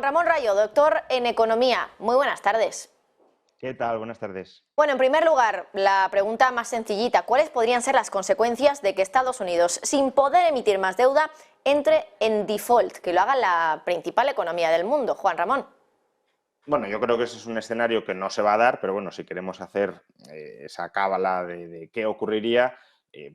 Juan Ramón Rayo, doctor en Economía. Muy buenas tardes. ¿Qué tal? Buenas tardes. Bueno, en primer lugar, la pregunta más sencillita. ¿Cuáles podrían ser las consecuencias de que Estados Unidos, sin poder emitir más deuda, entre en default, que lo haga la principal economía del mundo? Juan Ramón. Bueno, yo creo que ese es un escenario que no se va a dar, pero bueno, si queremos hacer esa cábala de qué ocurriría,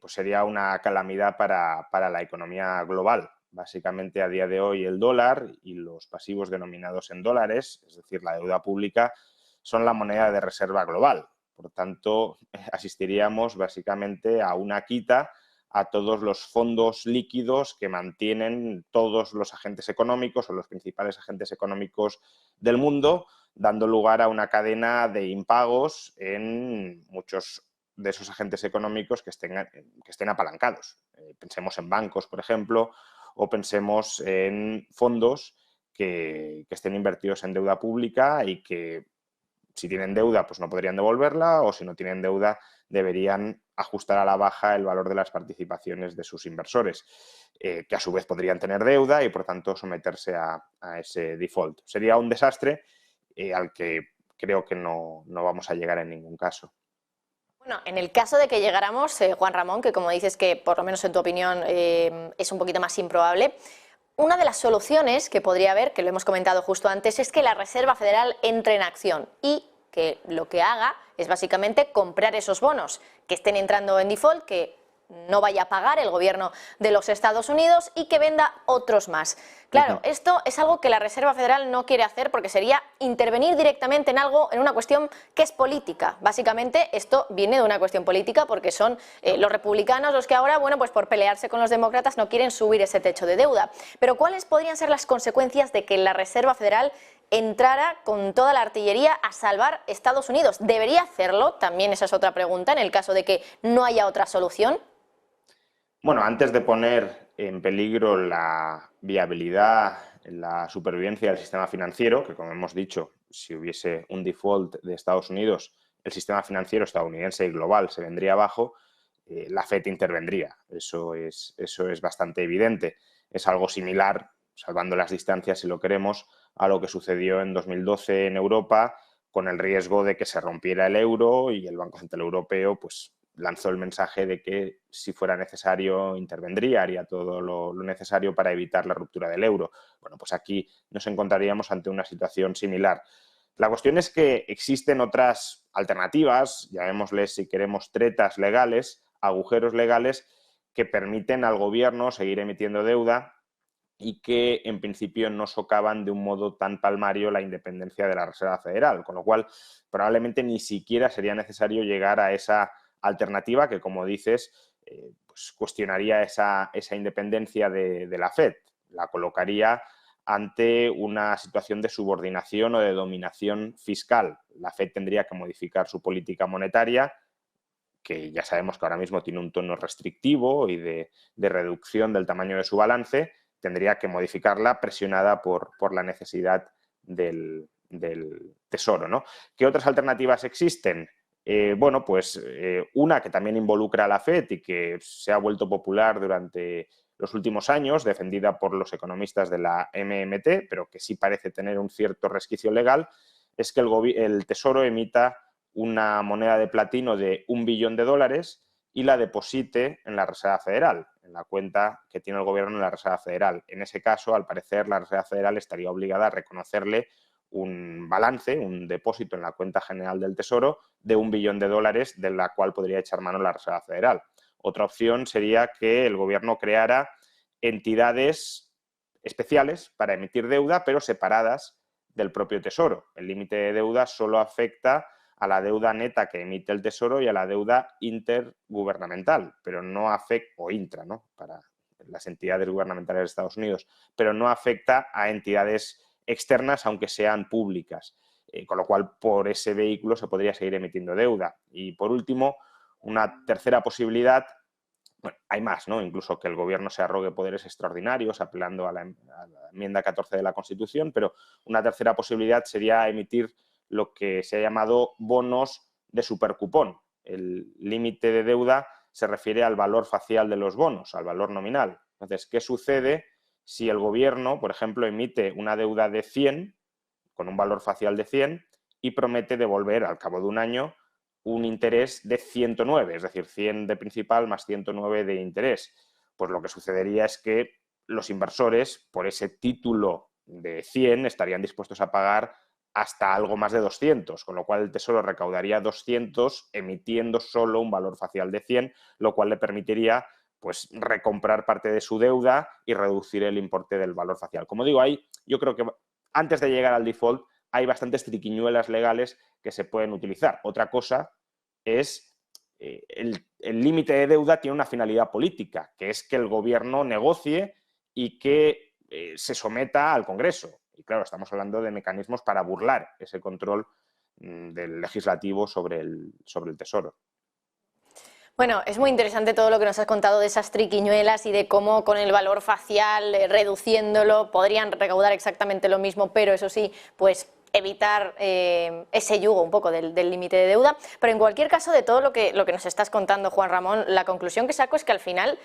pues sería una calamidad para la economía global. Básicamente, a día de hoy, el dólar y los pasivos denominados en dólares, es decir, la deuda pública, son la moneda de reserva global. Por tanto, asistiríamos básicamente a una quita a todos los fondos líquidos que mantienen todos los agentes económicos o los principales agentes económicos del mundo, dando lugar a una cadena de impagos en muchos de esos agentes económicos que estén apalancados. Pensemos en bancos, por ejemplo, o pensemos en fondos que estén invertidos en deuda pública y que, si tienen deuda, pues no podrían devolverla, o si no tienen deuda, deberían ajustar a la baja el valor de las participaciones de sus inversores, que a su vez podrían tener deuda y, por tanto, someterse a ese default. Sería un desastre al que creo que no vamos a llegar en ningún caso. Bueno, en el caso de que llegáramos, Juan Ramón, que como dices que por lo menos en tu opinión es un poquito más improbable, una de las soluciones que podría haber, que lo hemos comentado justo antes, es que la Reserva Federal entre en acción y que lo que haga es básicamente comprar esos bonos que estén entrando en default, que no vaya a pagar el gobierno de los Estados Unidos y que venda otros más. Claro, esto es algo que la Reserva Federal no quiere hacer porque sería intervenir directamente en algo, en una cuestión que es política. Básicamente esto viene de una cuestión política porque son los republicanos los que ahora, bueno, pues por pelearse con los demócratas no quieren subir ese techo de deuda. Pero ¿cuáles podrían ser las consecuencias de que la Reserva Federal entrara con toda la artillería a salvar Estados Unidos? ¿Debería hacerlo? También esa es otra pregunta en el caso de que no haya otra solución. Bueno, antes de poner en peligro la viabilidad, la supervivencia del sistema financiero, que como hemos dicho, si hubiese un default de Estados Unidos, el sistema financiero estadounidense y global se vendría abajo, la FED intervendría. Eso es bastante evidente. Es algo similar, salvando las distancias si lo queremos, a lo que sucedió en 2012 en Europa, con el riesgo de que se rompiera el euro y el Banco Central Europeo pues lanzó el mensaje de que si fuera necesario intervendría, haría todo lo necesario para evitar la ruptura del euro. Bueno, pues aquí nos encontraríamos ante una situación similar. La cuestión es que existen otras alternativas, llamémosles si queremos tretas legales, agujeros legales que permiten al gobierno seguir emitiendo deuda y que en principio no socavan de un modo tan palmario la independencia de la Reserva Federal, con lo cual probablemente ni siquiera sería necesario llegar a esa alternativa que, como dices, pues cuestionaría esa independencia de la FED, la colocaría ante una situación de subordinación o de dominación fiscal. La FED tendría que modificar su política monetaria, que ya sabemos que ahora mismo tiene un tono restrictivo y de reducción del tamaño de su balance, tendría que modificarla presionada por la necesidad del tesoro, ¿no? ¿Qué otras alternativas existen? Bueno, pues una que también involucra a la FED y que se ha vuelto popular durante los últimos años, defendida por los economistas de la MMT, pero que sí parece tener un cierto resquicio legal, es que el Tesoro emita una moneda de platino de $1 billón y la deposite en la Reserva Federal, en la cuenta que tiene el gobierno en la Reserva Federal. En ese caso, al parecer, la Reserva Federal estaría obligada a reconocerle un balance, un depósito en la cuenta general del Tesoro de $1 billón, de la cual podría echar mano la Reserva Federal. Otra opción sería que el gobierno creara entidades especiales para emitir deuda, pero separadas del propio Tesoro. El límite de deuda solo afecta a la deuda neta que emite el Tesoro y a la deuda intergubernamental, pero no afecta, o intra, ¿no?, para las entidades gubernamentales de Estados Unidos, pero no afecta a entidades externas, aunque sean públicas. Con lo cual, por ese vehículo se podría seguir emitiendo deuda. Y, por último, una tercera posibilidad, bueno, hay más, ¿no?, incluso que el gobierno se arrogue poderes extraordinarios apelando a la enmienda 14 de la Constitución, pero una tercera posibilidad sería emitir lo que se ha llamado bonos de supercupón. El límite de deuda se refiere al valor facial de los bonos, al valor nominal. Entonces, ¿qué sucede si el gobierno, por ejemplo, emite una deuda de 100, con un valor facial de 100, y promete devolver al cabo de un año un interés de 109, es decir, 100 de principal más 109 de interés. Pues lo que sucedería es que los inversores, por ese título de 100, estarían dispuestos a pagar hasta algo más de 200, con lo cual el Tesoro recaudaría 200 emitiendo solo un valor facial de 100, lo cual le permitiría pues recomprar parte de su deuda y reducir el importe del valor facial. Como digo, yo creo que antes de llegar al default hay bastantes triquiñuelas legales que se pueden utilizar. Otra cosa es el límite de deuda tiene una finalidad política, que es que el gobierno negocie y que se someta al Congreso. Y claro, estamos hablando de mecanismos para burlar ese control del legislativo sobre el Tesoro. Bueno, es muy interesante todo lo que nos has contado de esas triquiñuelas y de cómo con el valor facial, reduciéndolo, podrían recaudar exactamente lo mismo, pero eso sí, pues evitar ese yugo un poco del límite de deuda. Pero en cualquier caso, de todo lo que nos estás contando, Juan Ramón, la conclusión que saco es que al final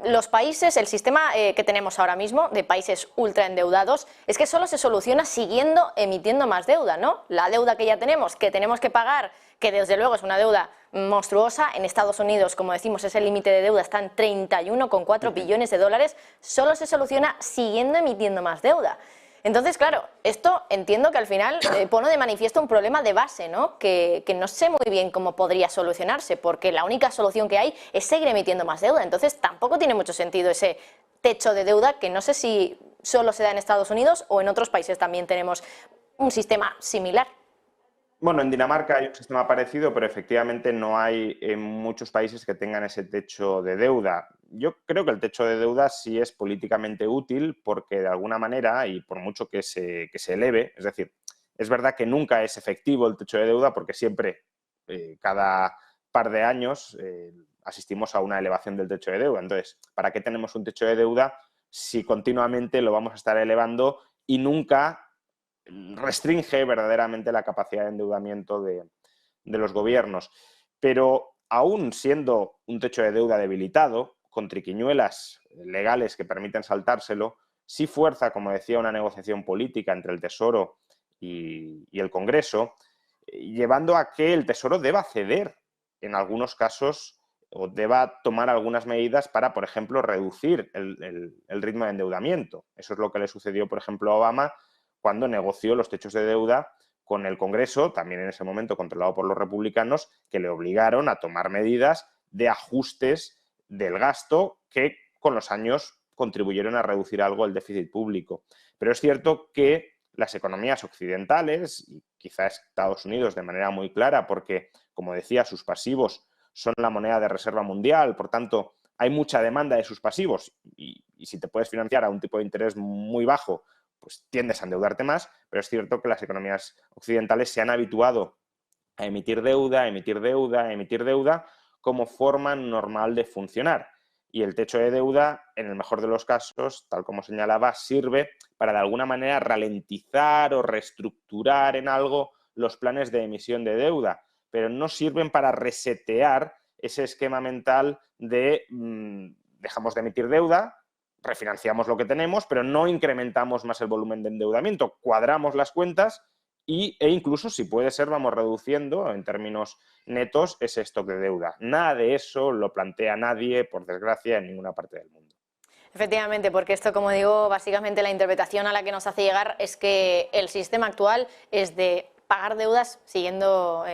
los países, el sistema que tenemos ahora mismo de países ultraendeudados, es que solo se soluciona siguiendo emitiendo más deuda, ¿no? La deuda que ya tenemos que pagar, que desde luego es una deuda monstruosa. En Estados Unidos, como decimos, ese límite de deuda está en 31,4 billones de dólares, solo se soluciona siguiendo emitiendo más deuda. Entonces, claro, esto entiendo que al final pone de manifiesto un problema de base, ¿no? Que no sé muy bien cómo podría solucionarse, porque la única solución que hay es seguir emitiendo más deuda. Entonces, tampoco tiene mucho sentido ese techo de deuda, que no sé si solo se da en Estados Unidos o en otros países también tenemos un sistema similar. Bueno, en Dinamarca hay un sistema parecido, pero efectivamente no hay en muchos países que tengan ese techo de deuda. Yo creo que el techo de deuda sí es políticamente útil porque de alguna manera, y por mucho que se eleve, es decir, es verdad que nunca es efectivo el techo de deuda porque siempre, cada par de años, asistimos a una elevación del techo de deuda. Entonces, ¿para qué tenemos un techo de deuda si continuamente lo vamos a estar elevando y nunca restringe verdaderamente la capacidad de endeudamiento de los gobiernos? Pero aún siendo un techo de deuda debilitado, con triquiñuelas legales que permiten saltárselo, sí fuerza, como decía, una negociación política entre el Tesoro y el Congreso, llevando a que el Tesoro deba ceder en algunos casos o deba tomar algunas medidas para, por ejemplo, reducir el ritmo de endeudamiento. Eso es lo que le sucedió, por ejemplo, a Obama cuando negoció los techos de deuda con el Congreso, también en ese momento controlado por los republicanos, que le obligaron a tomar medidas de ajustes del gasto que con los años contribuyeron a reducir algo el déficit público. Pero es cierto que las economías occidentales, y quizás Estados Unidos de manera muy clara, porque, como decía, sus pasivos son la moneda de reserva mundial, por tanto, hay mucha demanda de sus pasivos y si te puedes financiar a un tipo de interés muy bajo, pues tiendes a endeudarte más, pero es cierto que las economías occidentales se han habituado a emitir deuda, a emitir deuda, a emitir deuda como forma normal de funcionar. Y el techo de deuda, en el mejor de los casos, tal como señalaba, sirve para de alguna manera ralentizar o reestructurar en algo los planes de emisión de deuda, pero no sirven para resetear ese esquema mental de dejamos de emitir deuda, refinanciamos lo que tenemos, pero no incrementamos más el volumen de endeudamiento, cuadramos las cuentas e incluso, si puede ser, vamos reduciendo en términos netos ese stock de deuda. Nada de eso lo plantea nadie, por desgracia, en ninguna parte del mundo. Efectivamente, porque esto, como digo, básicamente la interpretación a la que nos hace llegar es que el sistema actual es de pagar deudas siguiendo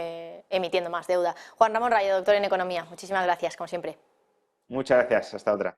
emitiendo más deuda. Juan Ramón Rayo, doctor en Economía, muchísimas gracias, como siempre. Muchas gracias, hasta otra.